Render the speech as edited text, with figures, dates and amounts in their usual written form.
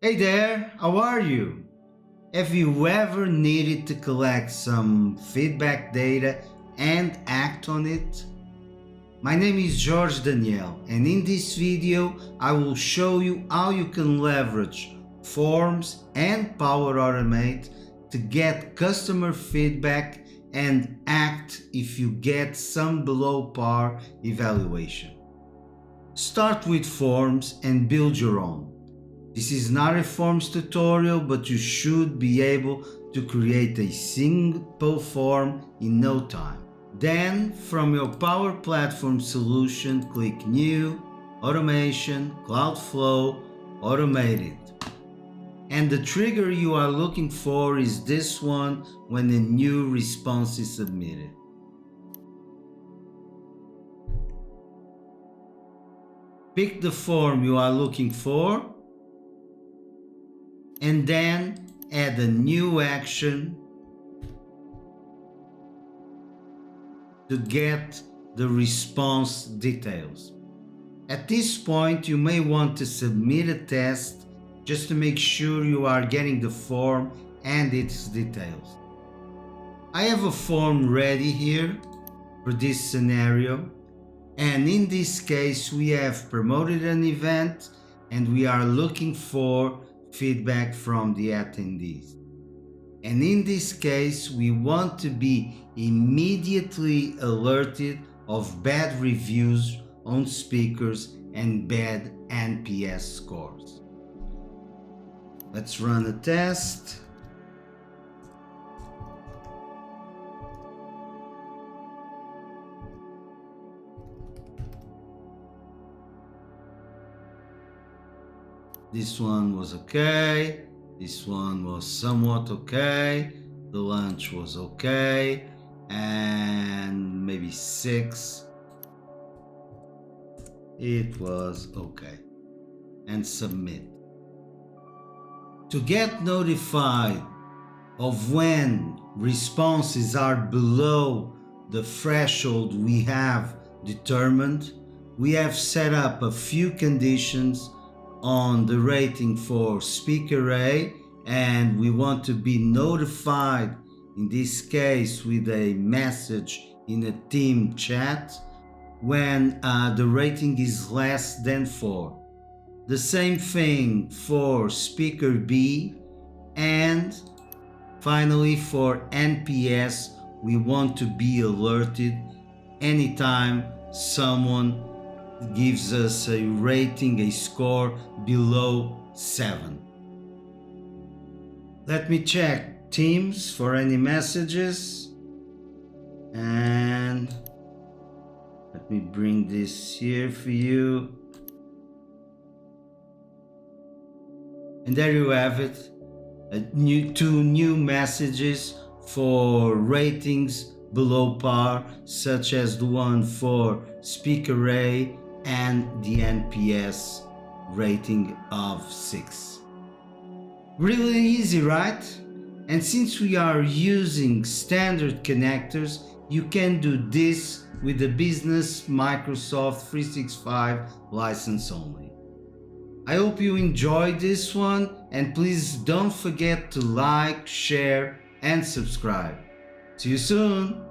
Hey there, how are you? Have you ever needed to collect some feedback data and act on it? My name is Jorge, and in this video I will show you how you can leverage Forms and Power Automate to get customer feedback and act if you get some below par evaluation. Start with Forms and build your own. This is not a Forms tutorial, but you should be able to create a simple form in no time. Then, from your Power Platform solution, click New, Automation, Cloudflow, Automated. And the trigger you are looking for is this one when a new response is submitted. Pick the form you are looking for and then add a new action to get the response details. At this point, you may want to submit a test just to make sure you are getting the form and its details. I have a form ready here for this scenario, and in this case we have promoted an event and we are looking for feedback from the attendees. And in this case, we want to be immediately alerted of bad reviews on speakers and bad NPS scores. Let's run a test. This one was okay. This one was somewhat okay. The lunch was okay. And maybe 6. It was okay. And submit. To get notified of when responses are below the threshold we have determined, we have set up a few conditions on the rating for speaker A, and we want to be notified, in this case with a message in a team chat, when the rating is less than 4. The same thing for speaker B, and finally for NPS, we want to be alerted anytime someone gives us a rating, a score below 7. Let me check Teams for any messages, and let me bring this here for you. And there you have it, two new messages for ratings below par, such as the one for speaker A and the NPS rating of 6. Really easy, right? And since we are using standard connectors, you can do this with the business Microsoft 365 license only. I hope you enjoyed this one, and please don't forget to like, share, and subscribe. See you soon!